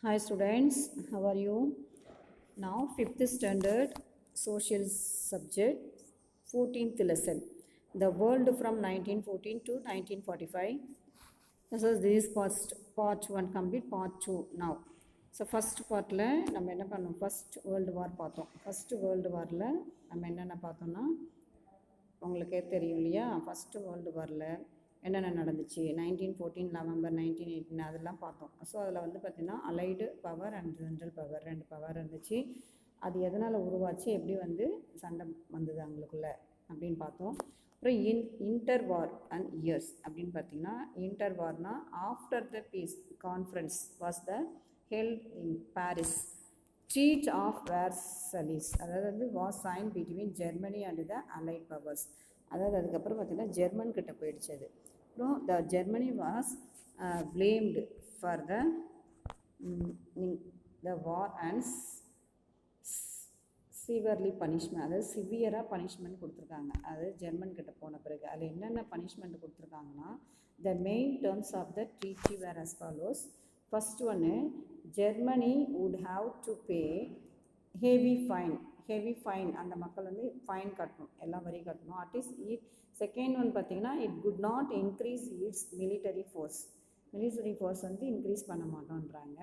Hi students, how are you? Now 5th standard social subject 14th lesson. The world from 1914 to 1945. This is part 1 complete, part 2 now. So first partல நம்ம என்ன பண்ணோம், first world வார் பார்த்தோம். First world வாரில் நம்ம என்னென்ன பார்த்தோம்னா உங்களுக்கே தெரியும் இல்லையா, ஃபஸ்ட்டு வேர்ல்டு வாரில் என்னென்ன நடந்துச்சு, 1914 நவம்பர் 1918 அதெல்லாம் பார்த்தோம். ஸோ அதில் வந்து பார்த்திங்கன்னா allied power and general power, ரெண்டு பவர் இருந்துச்சு. அது எதனால் உருவாச்சு, எப்படி வந்து சண்டை வந்தது அவங்களுக்குள்ள அப்படின்னு பார்த்தோம். அப்புறம் இன்டர் வார் அண்ட் இயர்ஸ் அப்படின்னு பார்த்திங்கன்னா, இன்டர் வார்னா after the peace conference was the held in Paris, treat of Versailles, அதாவது வந்து was sign between Germany and the allied powers. அதாவது அதுக்கப்புறம் பார்த்திங்கன்னா ஜெர்மன் கிட்ட போயிடுச்சு அது. அப்புறம் the Germany was blamed for the war and severely punishment, அதாவது சிவியராக பனிஷ்மெண்ட் கொடுத்துருக்காங்க. அது ஜெர்மன் கிட்ட போன பிறகு அதில் என்னென்ன பனிஷ்மெண்ட் கொடுத்துருக்காங்கன்னா, the main terms of the treaty were as follows. First ஒன்று, Germany would have to pay heavy fine, அந்த மக்கள் வந்து ஃபைன் கட்டணும், எல்லாம் வரி கட்டணும். அட்லீஸ்ட் செகண்ட் ஒன் பார்த்திங்கன்னா, it could not increase its military force வந்து இன்க்ரீஸ் பண்ண மாட்டோன்றாங்க.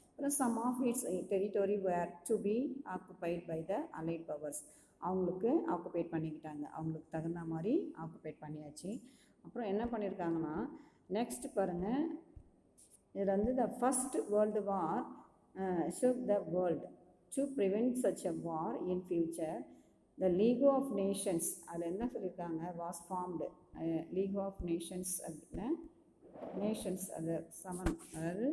அப்புறம் some of its territory were to be occupied by the allied powers, அவங்களுக்கு ஆக்குபைட் பண்ணிக்கிட்டாங்க, அவங்களுக்கு தகுந்த மாதிரி ஆக்குபைட் பண்ணியாச்சு. அப்புறம் என்ன பண்ணியிருக்காங்கன்னா, நெக்ஸ்ட் பாருங்கள், இதில் வந்து the first world war shook the world to prevent such a war in future. The league of nations, அதில் என்ன சொல்லியிருக்காங்க, was formed. League of nations அப்படின்னா நேஷன்ஸ் அது சமன், அதாவது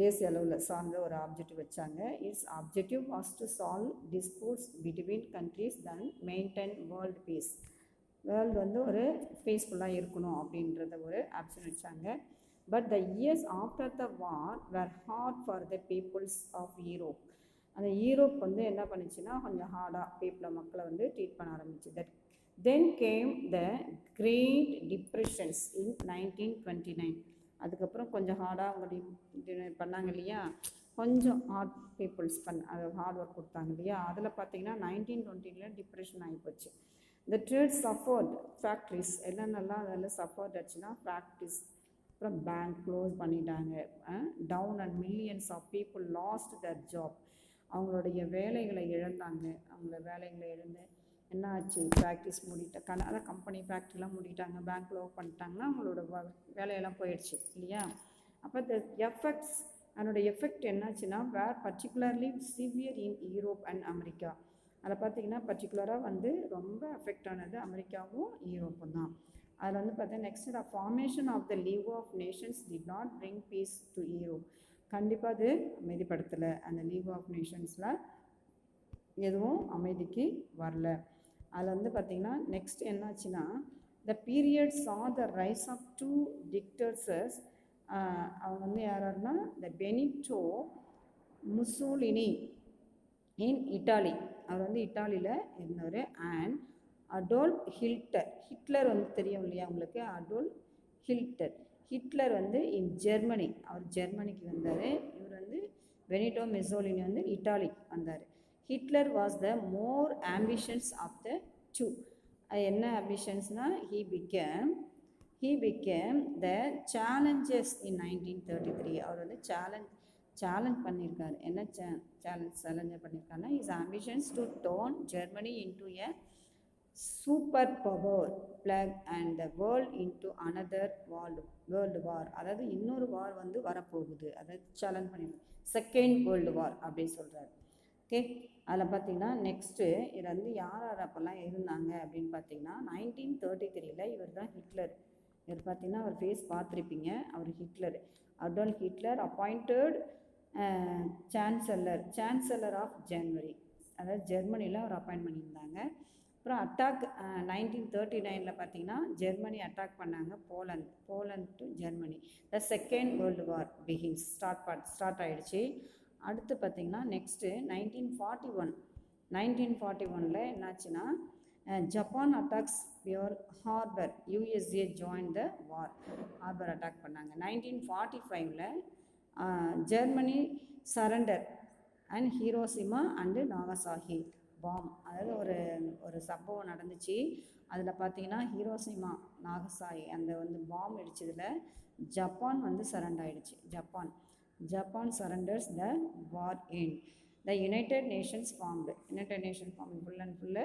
தேசிய அளவில் சார்ந்த ஒரு ஆப்ஜெக்டிவ் வச்சாங்க. Its objective was to solve disputes between countries then maintain world peace. World வந்து ஒரு பீஸ்ஃபுல்லாக இருக்கணும் அப்படின்றத ஒரு ஆப்ஷன் வச்சாங்க. But the years after the war were hard for the peoples of Europe. அந்த யூரோப் வந்து என்ன பண்ணிச்சுன்னா, கொஞ்சம் ஹார்டாக மக்களை வந்து ட்ரீட் பண்ண ஆரம்பிச்சு. That then came the great depressions in 1929. அதுக்கப்புறம் கொஞ்சம் ஹார்டாக அவங்க பண்ணாங்க இல்லையா, கொஞ்சம் ஹார்ட் பீப்புள்ஸ் அது ஹார்ட் ஒர்க் கொடுத்தாங்க இல்லையா, அதில் பார்த்தீங்கன்னா 1920 டிப்ரெஷன் ஆகிப்போச்சு. இந்த ட்ரேட் சஃபர்ட் ஃபேக்ட்ரிஸ் என்னென்னலாம் அதில் சஃபர்ட் ஆச்சுன்னா, ஃபேக்ட்ரிஸ், அப்புறம் பேங்க் க்ளோஸ் பண்ணிட்டாங்க, down and millions of people lost their job, அவங்களுடைய வேலைகளை இழந்தாங்க. அவங்கள வேலைகளை இழந்து என்ன ஆச்சு, ஃபேக்ட்ரிஸ் மூடிட்டாங்க, அதான் கம்பெனி ஃபேக்ட்ரிலாம் மூடிட்டாங்க, பேங்க் க்ளோஸ் பண்ணிட்டாங்கன்னா அவங்களோட வேலையெல்லாம் போயிடுச்சு இல்லையா. அப்போ த எஃபெக்ட்ஸ், அதனோட எஃபெக்ட் என்னாச்சுன்னா, were particularly severe in Europe and America. அதை பார்த்திங்கன்னா பர்டிகுலராக வந்து ரொம்ப எஃபெக்ட் ஆனது அமெரிக்காவும் யூரோப்பும் தான். அதில் வந்து பார்த்தீங்கன்னா next, the formation of the league of Nations did not bring peace to Europe. கண்டிப்பாக அது அமைதிப்படுத்தலை, அந்த லீக் ஆஃப் நேஷன்ஸில் எதுவும் அமைதிக்கு வரல. அதில் வந்து பார்த்திங்கன்னா நெக்ஸ்ட் என்னாச்சுன்னா, த பீரியட் சா the rise of two dictators. அவங்க வந்து யாருன்னா, த பெனிட்டோ முசோலினி இன் இட்டாலி, அவர் வந்து இட்டாலியில் இருந்தவர். அண்ட் அடோல்ஃப் ஹிட்லர் வந்து தெரியும் இல்லையா உங்களுக்கு, அடோல்ஃப் ஹிட்லர் வந்து இன் ஜெர்மனி, அவர் ஜெர்மனிக்கு வந்தார். இவர் வந்து பெனிட்டோ முசோலினி வந்து இட்டாலிக்கு வந்தார். Hitler was the more ambitions of the two. அது என்ன ஆம்பிஷன்ஸ்னால், he became the challenges in 1933. அவர் வந்து சேலஞ்ச் பண்ணியிருக்காரு. என்ன சேலஞ்ச் பண்ணியிருக்காருன்னா, is ambitions to turn Germany into a super power block and the world into another world war. அதாவது இன்னொரு வார் வந்து வரப்போகுது, அதாவது சேலஞ்ச் பண்ணியிருக்காரு, செகண்ட் வேர்ல்டு வார் அப்படின்னு சொல்கிறார். ஓகே, அதில் பார்த்தீங்கன்னா நெக்ஸ்ட்டு இதில் வந்து யார் அப்போல்லாம் இருந்தாங்க அப்படின்னு பார்த்தீங்கன்னா, 1933 இவர் தான் ஹிட்லர். இவர் பார்த்தீங்கன்னா அவர் ஃபேஸ் பார்த்துருப்பீங்க, அவர் Hitler, Adolf Hitler appointed chancellor of Germany, அதாவது ஜெர்மனியில் அவர் அப்பாயிண்ட் பண்ணியிருந்தாங்க. அப்புறம் அட்டாக் 1939 பார்த்தீங்கன்னா ஜெர்மனி அட்டாக் பண்ணாங்க Poland to Germany. The second world war begins, start ஆகிடுச்சு. அடுத்து பார்த்திங்கன்னா நெக்ஸ்ட்டு 1941 என்னாச்சுன்னா, Japan attacks pearl harbour, USA join the war, harbour attack பண்ணாங்க. 1945 Germany surrender and Hiroshima and Nagasaki bomb. அதாவது ஒரு ஒரு சம்பவம் நடந்துச்சு. அதில் பார்த்தீங்கன்னா ஹீரோசிமா நாகசாகி அந்த வந்து பாம் இடிச்சதில் ஜப்பான் வந்து சரண்டர் ஆயிடுச்சு. Japan surrenders the war end. The United Nations formed full and full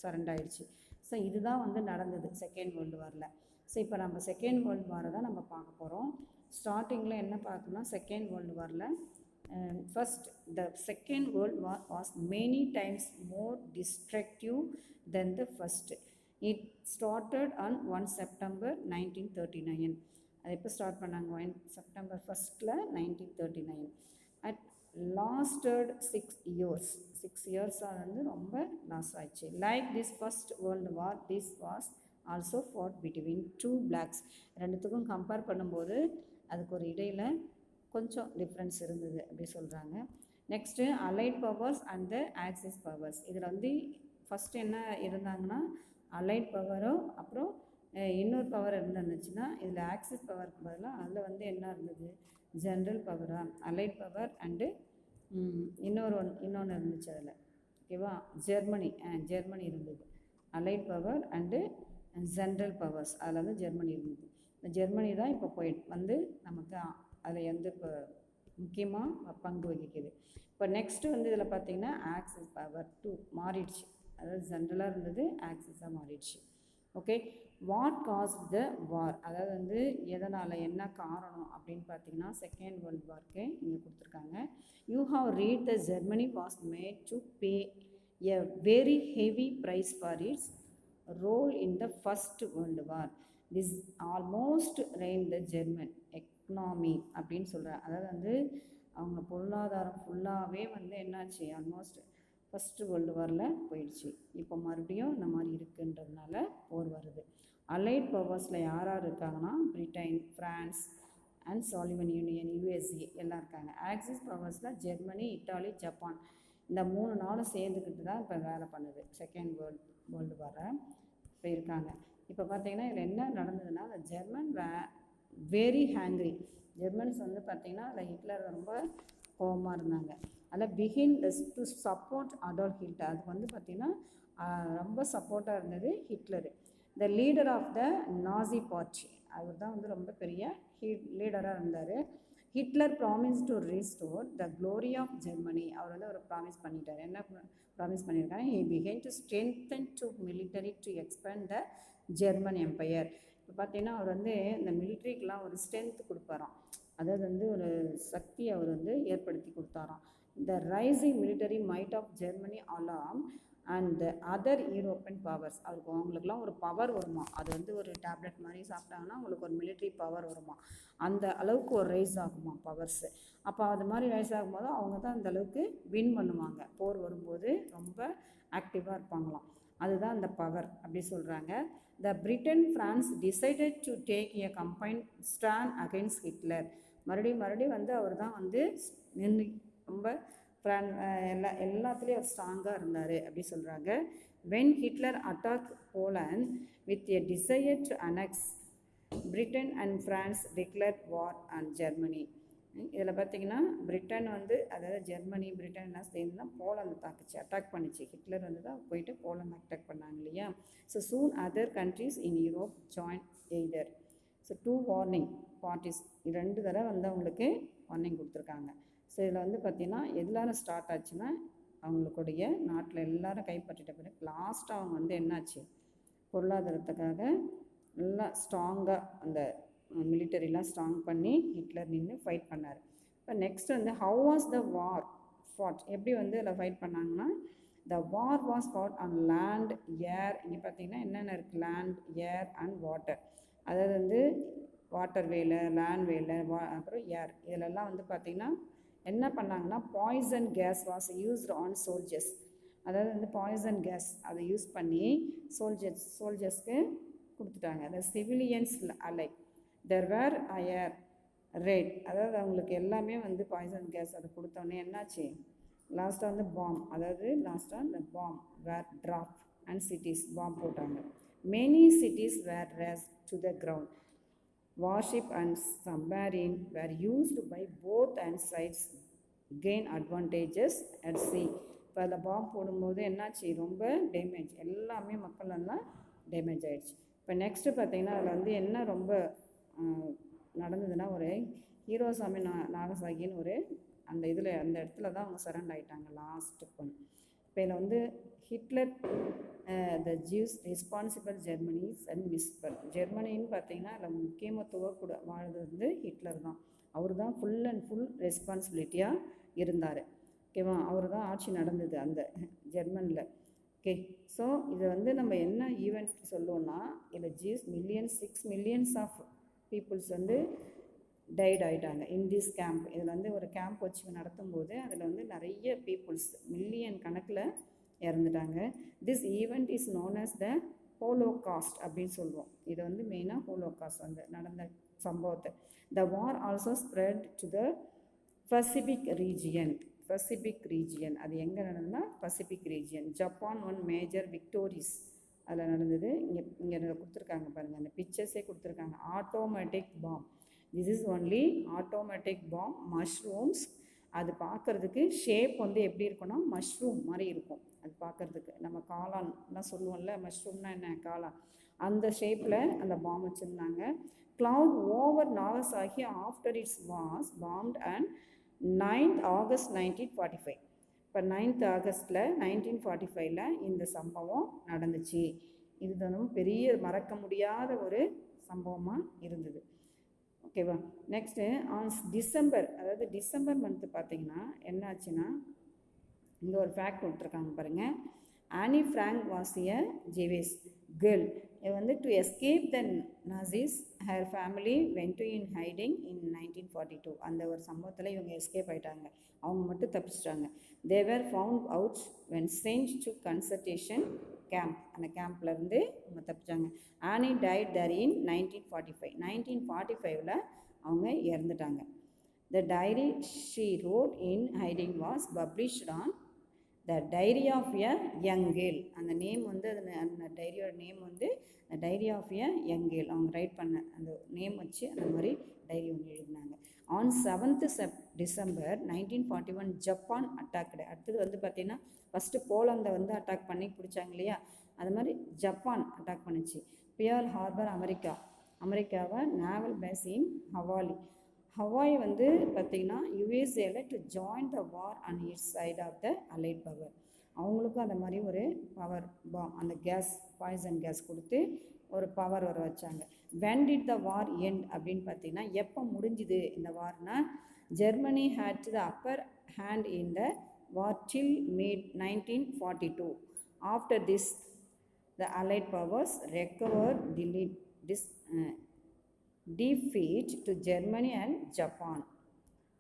surrender ஆயிடுச்சு. ஸோ இதுதான் வந்து நடந்தது செகண்ட் வேர்ல்டு வாரில். ஸோ இப்போ நம்ம செகண்ட் வேர்ல்டு வாரை தான் நம்ம பார்க்க போகிறோம். ஸ்டார்டிங்கில் என்ன பார்க்கணும்னா செகண்ட் வேர்ல்டு வாரில் first the second world war was many times more destructive than the first. It started on 1 September 1939. அது எப்போ ஸ்டார்ட் பண்ணாங்க? 1 September 1st 1939. at lasted 6 years வந்து ரொம்ப லாஸ் ஆயிடுச்சு. Like this first world war this was also fought between two blocks. ரெண்டுத்துக்கும் compare பண்ணும்போது அதுக்கு ஒரு இடையில் கொஞ்சம் டிஃப்ரென்ஸ் இருந்தது அப்படி சொல்கிறாங்க. Next allied powers and the axis powers. இதில் வந்து ஃபஸ்ட்டு என்ன இருந்தாங்கன்னா அலைட் பவரும் அப்புறம் இன்னொரு பவர் இருந்துச்சுன்னா இதில் ஆக்சிஸ் பவருக்கு பதிலாக அதில் வந்து என்ன இருந்தது? ஜென்ரல் பவராக அலைட் பவர் அண்டு இன்னொன்று இருந்துச்சு அதில். ஓகேவா? ஜெர்மனி இருந்தது. Allied power and general powers அதில் வந்து ஜெர்மனி இருந்தது. இந்த ஜெர்மனி தான் இப்போ வந்து நமக்கு அதில் வந்து இப்போ முக்கியமாக பங்கு வகிக்குது. இப்போ நெக்ஸ்ட்டு வந்து இதில் பார்த்திங்கன்னா ஆக்சிஸ் பவர் 2 மாறிடுச்சு. அதாவது ஜென்ரலாக இருந்தது ஆக்சிஸாக மாறிடுச்சு. ஓகே, வாட் காஸ் த வார், அதாவது வந்து எதனால் என்ன காரணம் அப்படின்னு பார்த்தீங்கன்னா செகண்ட் வேர்ல்டு வார்க்கு இங்கே கொடுத்துருக்காங்க. You have read the Germany was made to pay a very heavy price for its role in the first world war. This almost ruin the German economy அப்படின்னு சொல்கிறாங்க. அதாவது வந்து அவங்க பொருளாதாரம் ஃபுல்லாகவே வந்து என்னாச்சு? ஆல்மோஸ்ட் ஃபஸ்ட்டு வேர்ல்டு வாரில் போயிடுச்சு. இப்போ மறுபடியும் இந்த மாதிரி இருக்குன்றதுனால போர் வருது. அலைட் பவர்ஸில் யார் இருக்காங்கன்னா பிரிட்டன், ஃப்ரான்ஸ் அண்ட் சாலிவன் யூனியன், யூஎஸ்ஏ எல்லாம் இருக்காங்க. ஆக்சிஸ் பவர்ஸில் ஜெர்மனி, இட்டாலி, ஜப்பான் இந்த 3 நாளும் சேர்ந்துக்கிட்டு தான் இப்போ வேலை பண்ணுது செகண்ட் வேர்ல்டு வாரை இப்போ இருக்காங்க. இப்போ பார்த்தீங்கன்னா இதில் என்ன நடந்ததுன்னா அந்த ஜெர்மன் வெரி ஹேங்க்ரி. ஜெர்மன்ஸ் வந்து பார்த்திங்கன்னா அதில் ஹிட்லர் ரொம்ப கோபமாக இருந்தாங்க. அதில் begin to support Adolf Hitler. அதுக்கு வந்து பார்த்திங்கன்னா ரொம்ப சப்போர்ட்டாக இருந்தது Hitler. The leader of the Nazi party, அவர் தான் வந்து ரொம்ப பெரிய லீடராக இருந்தார். Hitler promise to restore the glory of Germany. அவர் வந்து அவர் ப்ராமிஸ் பண்ணிட்டார். என்ன ப்ராமிஸ் பண்ணியிருக்காங்க? He began to strengthen to military to expand the German empire. இப்போ பார்த்தீங்கன்னா அவர் வந்து இந்த மிலிட்ரிக்கெலாம் ஒரு ஸ்ட்ரென்த் கொடுப்பாராம். அதாவது வந்து ஒரு சக்தி அவர் வந்து ஏற்படுத்தி கொடுத்தாராம். The rising military might of Germany alarm and other European powers. அவங்களுக்குலாம் ஒரு பவர் வருமா. அது வந்து ஒரு டேப்லெட் மாதிரி சாப்பிட்டாங்கன்னா அவங்களுக்கு ஒரு மிலிட்ரி பவர் வருமா. அந்த அளவுக்கு ஒரு ரைஸ் ஆகுமா பவர்ஸு. அப்போ அது மாதிரி ரைஸ் ஆகும்போது அவங்க தான் அந்த அளவுக்கு வின் பண்ணுவாங்க. போர் வரும்போது ரொம்ப ஆக்டிவாக இருப்பாங்களாம். அதுதான் அந்த பவர் அப்படி சொல்கிறாங்க. The Britain France decided to take a combined stand against Hitler. மறுபடியும் வந்து அவர் தான் வந்து நின்று ரொம்ப எல்லாத்துலேயும் அவர் ஸ்ட்ராங்காக இருந்தார் அப்படி சொல்கிறாங்க. When Hitler attack Poland with a desire to annex Britain and France declared war and Germany. இதில் பார்த்திங்கன்னா பிரிட்டன் வந்து அதாவது ஜெர்மனி பிரிட்டன்லாம் சேர்ந்து தான் போலந்து அட்டாக் பண்ணிச்சு. ஹிட்லர் வந்து தான் போயிட்டு போலந்து அட்டாக் பண்ணாங்க இல்லையா. So soon other countries in Europe join either. So 2 warning parties 2 தடவை வந்து அவங்களுக்கு வார்னிங் கொடுத்துருக்காங்க. ஸோ இதில் வந்து பார்த்திங்கன்னா எல்லாரும் ஸ்டார்ட் ஆச்சுன்னா அவங்களுடைய நாட்டில் எல்லாரும் கைப்பற்றிட்ட பிறகு லாஸ்ட்டாக அவங்க வந்து என்னாச்சு? பொருளாதாரத்துக்காக நல்லா ஸ்ட்ராங்காக அந்த மிலிட்டரிலாம் ஸ்ட்ராங் பண்ணி ஹிட்லர் நின்று ஃபைட் பண்ணார். இப்போ நெக்ஸ்ட் வந்து ஹவு வாஸ் த வார் ஃபாட், எப்படி வந்து அதில் ஃபைட் பண்ணாங்கன்னா த வார் வாஸ் ஃபாட் ஆன் லேண்ட், ஏர். இங்கே பார்த்தீங்கன்னா என்னென்ன இருக்குது? Land, air and water. அதாவது வந்து வாட்டர் வேல, லேண்ட் வேல, அப்புறம் ஏர். இதிலெல்லாம் வந்து பார்த்திங்கன்னா என்ன பண்ணாங்கன்னா poison gas was used on soldiers. அதாவது வந்து பாய்சன் கேஸ் அதை யூஸ் பண்ணி சோல்ஜர்ஸ்க்கு கொடுத்துட்டாங்க. அந்த civilians alike there were air raid. அதாவது அவங்களுக்கு எல்லாமே வந்து பாய்சன் கேஸ் அதை கொடுத்தோன்னே என்னாச்சு? லாஸ்ட்டாக வந்து பாம், அதாவது லாஸ்ட்டாக இந்த bomb were drop and cities bomb போட்டாங்க. Many cities were razed to the ground. warship and submarine were used by both and sides gain advantages at sea. இப்போ அந்த பாம்பு போடும்போது என்னாச்சு, ரொம்ப டேமேஜ், எல்லாமே மக்கள் எல்லாம் டேமேஜ் ஆகிடுச்சு. இப்போ நெக்ஸ்ட்டு பார்த்திங்கன்னா அதில் வந்து என்ன ரொம்ப நடந்ததுன்னா, ஒரு ஹீரோசாமி நாகசாகின்னு ஒரு அந்த இதில் அந்த இடத்துல தான் அவங்க சரண்டர் ஆகிட்டாங்க லாஸ்ட்டு பொண்ணு. இப்போ இதில் வந்து Hitler the Jews responsible Germany's and whisper. ஜெர்மனின்னு பார்த்தீங்கன்னா அதில் முக்கியத்துவ கூட வாழ்றது வந்து ஹிட்லர் தான். அவர் தான் ஃபுல் அண்ட் ஃபுல் ரெஸ்பான்சிபிலிட்டியாக இருந்தார். ஓகேவா, அவர் தான் ஆட்சி நடந்தது அந்த ஜெர்மனியில். ஓகே, ஸோ இதை வந்து நம்ம என்ன ஈவெண்ட் சொல்லுவோம்னா, இதில் ஜூஸ் 6 மில்லியன்ஸ் ஆஃப் பீப்புள்ஸ் வந்து டைட் ஆகிட்டாங்க இன் திஸ் கேம்ப். இதில் வந்து ஒரு கேம்ப் வச்சு நடத்தும்போது அதில் வந்து நிறைய பீப்புள்ஸ் மில்லியன் கணக்கில் இறந்துட்டாங்க. This event is known as the holocaust அப்படின்னு சொல்லுவோம். இது வந்து மெயினாக ஹோலோகாஸ்ட் வந்து நடந்த சம்பவத்தை. The war also spread to the Pacific region. அது எங்கே நடந்ததுன்னா Pacific region. Japan won major victories அதில் நடந்தது. இங்கே கொடுத்துருக்காங்க பாருங்கள், அந்த பிக்சர்ஸே கொடுத்துருக்காங்க. Automatic bomb, this is only automatic bomb. Mushrooms, அது பார்க்குறதுக்கு ஷேப் வந்து எப்படி இருக்குன்னா மஷ்ரூம் மாதிரி இருக்கும். அது பார்க்குறதுக்கு நம்ம காளான்லாம் சொல்லுவோம்ல, மஷ்ரூம்னா என்ன, காளான், அந்த ஷேப்பில் அந்த பாம் வச்சுருந்தாங்க. cloud over Nagasaki after it was bombed and 9th August 1945. இப்போ 9th ஆகஸ்டில் 1945 இந்த சம்பவம் நடந்துச்சு. இது தான் பெரிய மறக்க முடியாத ஒரு சம்பவமாக இருந்தது. ஓகேவா, நெக்ஸ்ட்டு ஆன் டிசம்பர், அதாவது டிசம்பர் மந்த்து பார்த்திங்கன்னா என்ன ஆச்சுன்னா, இங்கே ஒரு ஃபேக்ட் விட்டுருக்காங்க பாருங்கள். Anne Frank was a Jewish girl. இது வந்து to escape the Nazis her family went to in hiding in 1942. அந்த ஒரு சம்பவத்தில் இவங்க எஸ்கேப் ஆகிட்டாங்க, அவங்க மட்டும் தப்பிச்சிட்டாங்க. They were found out when sent to concentration camp. அந்த கேம்ப்லேருந்து அவங்க தப்பிச்சாங்க. ஆனி டைட் தர் இன் 1945. 1945 அவங்க இறந்துட்டாங்க. The diary she wrote in hiding was published on the diary of a young girl. அந்த நேம் வந்து அந்த டைரியோட நேம் வந்து diary of a young girl. அவங்க ரைட் பண்ண அந்த நேம் வச்சு அந்த மாதிரி டைரி ஒன்று எழுதினாங்க. On 7th December 1941 Japan attacked. அடுத்தது வந்து பார்த்திங்கன்னா ஃபஸ்ட்டு போலந்தை வந்து அட்டாக் பண்ணி பிடிச்சாங்க இல்லையா, அது மாதிரி ஜப்பான் அட்டாக் பண்ணிச்சு. பியர்ல் ஹார்பர் அமெரிக்காவை நேவல் பேஸ் இன் ஹவாய் வந்து பார்த்திங்கன்னா யுஎஸ்ஏல to join the war and it's side of the allied power. அவங்களுக்கும் அந்த மாதிரி ஒரு பவர் பாம், அந்த கேஸ், பாய்சன் கேஸ் கொடுத்து ஒரு பவர் வர வச்சாங்க. When did the war end அப்படின்னு பார்த்தீங்கன்னா எப்போ முடிஞ்சுது இந்த வார்னா, Germany had the upper hand in the war till May 1942. After this the allied powers recover defeat to Germany and Japan.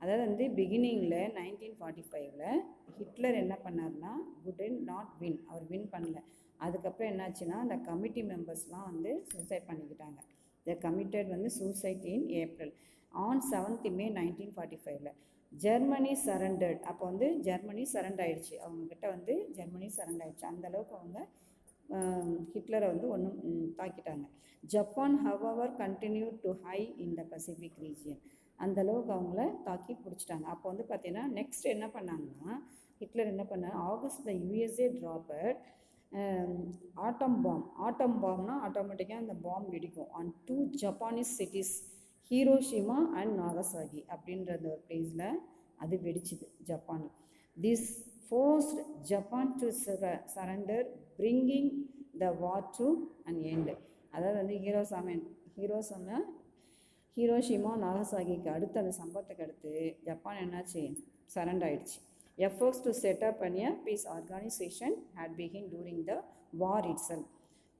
அதாவது வந்து பிகினிங்கில் 1945 ஹிட்லர் என்ன பண்ணார்னா நாட் வின், அவர் வின் பண்ணல. அதுக்கப்புறம் என்னாச்சுன்னா அந்த கமிட்டி மெம்பர்ஸ்லாம் வந்து சூசைட் பண்ணிக்கிட்டாங்க. த கமிட்டட் வந்து suicide in April. On 7th May 1945 Germany surrendered. அப்போ வந்து ஜெர்மனி சரண்டர் ஆயிடுச்சு, அவங்கக்கிட்ட வந்து ஜெர்மனி சரண்டர் ஆயிடுச்சு. அந்தளவுக்கு அவங்க ஹிட்லரை வந்து ஒன்றும் தாக்கிட்டாங்க. Japan however continue to high in the Pacific region. அந்தளவுக்கு அவங்கள தாக்கி பிடிச்சிட்டாங்க. அப்போ வந்து பார்த்திங்கன்னா நெக்ஸ்ட் என்ன பண்ணாங்கன்னா, ஹிட்லர் என்ன பண்ணார், ஆகஸ்ட் யுஎஸ்ஏ ட்ராப்பட் ஆட்டம் பாம்னா ஆட்டோமேட்டிக்காக அந்த பாம் வெடிக்கும் on 2 Japanese cities Hiroshima and Nagasaki அப்படின்ற ஒரு பிளேஸில் அது வெடிச்சுது Japan. This forced Japan to surrender, bringing the war to an end. அதாவது வந்து ஹீரோஷிமா நாகசாகிக்கு அடுத்து அந்த சம்பவத்துக்கு அடுத்து ஜப்பான் என்னாச்சு, சரண்டர் ஆயிடுச்சு. Efforts to set up a peace organization had begun during the war itself.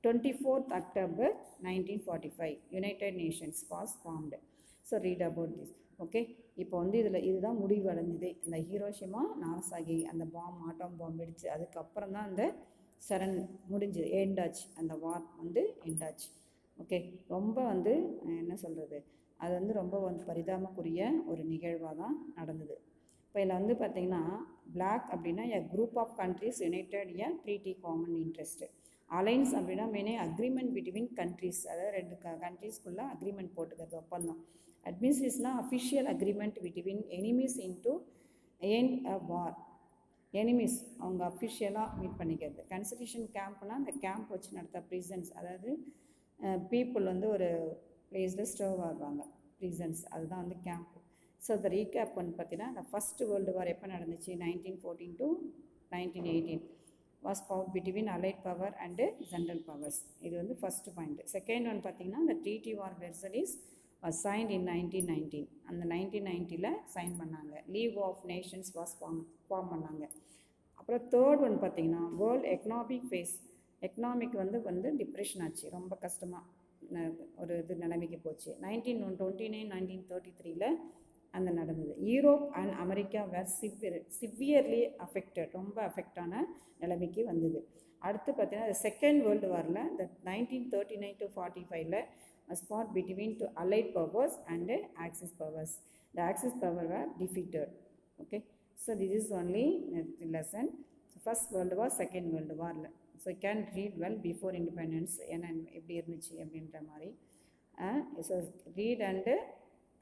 24th October 1945 United Nations was formed. So read about this. Okay, இப்போ வந்து இதுதான் முடிவு அடைஞ்சது. இந்த ஹீரோஷிமா நாகசாகி அந்த ஆட்டம் பாம் வெடிச்சு அதுக்கப்புறம் தான் அந்த முடிஞ்சது, எண்டாச்சு, அந்த வார் வந்து எண்டாச்சு. ஓகே, ரொம்ப வந்து என்ன சொல்கிறது, அது வந்து ரொம்ப வந்து பரிதாபக்குரிய ஒரு நிகழ்வாக தான் நடந்தது. இப்போ இதில் வந்து பார்த்திங்கன்னா பிளாக் அப்படின்னா a group of countries united a treaty common interest. Alliance அப்படின்னா மெயினே அக்ரிமெண்ட் பிட்வீன் கண்ட்ரீஸ், அதாவது ரெண்டு கண்ட்ரீஸ்குள்ளே அக்ரிமெண்ட் போட்டுக்கிறது, ஒப்பந்தம். அட்மினிஸ்ட்ரேஷனா official agreement between enemies into end a war. Enemies அவங்க அஃபிஷியலாக மீட் பண்ணிக்கிறது. கன்சன்ட்ரேஷன் கேம்ப்னால் அந்த கேம்ப் வச்சு நடத்த ப்ரிசன்ஸ், அதாவது பீப்புள் வந்து ஒரு பிளேஸில் ஸ்டோவ் ஆகுவாங்க, ப்ரிசன்ஸ், அதுதான் வந்து கேம்ப். ஸோ த ரீகேப் வந்து பார்த்தீங்கன்னா இந்த ஃபஸ்ட் வேர்ல்டு வார் எப்போ நடந்துச்சு, 1914 to 1918 was fought between allied power and general powers. இது வந்து ஃபஸ்ட்டு பாயிண்ட். செகண்ட் ஒன் பார்த்தீங்கன்னா இந்த treaty war Versailles was signed in 1919. அந்த 1990 சைன் பண்ணாங்க. League of nations was form பண்ணாங்க. அப்புறம் தேர்ட் ஒன் பார்த்தீங்கன்னா வேர்ல்டு எக்கனாமிக் ஃபேஸ். எக்கனாமிக் வந்து டிப்ரெஷன் ஆச்சு, ரொம்ப கஷ்டமாக ஒரு இது நிலைமைக்கு போச்சு. 1929 1933 அந்த நடந்தது. Europe and America were severely affected, ரொம்ப அஃபெக்டான நிலைமைக்கு வந்தது. அடுத்து பார்த்தீங்கன்னா செகண்ட் வேர்ல்டு வாரில் இந்த 1939 to 45 spot between two allied powers and axis powers. The axis power were defeated. Okay, so this is only lesson. First world war, second world வாரில். So can read well before independence என்ன எப்படி இருந்துச்சு அப்படின்ற மாதிரி. So read and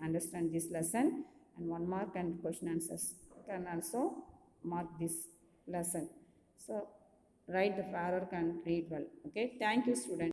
understand this lesson, and 1 mark and question answers can also mark this lesson. So write the error and read well. Okay, thank you students.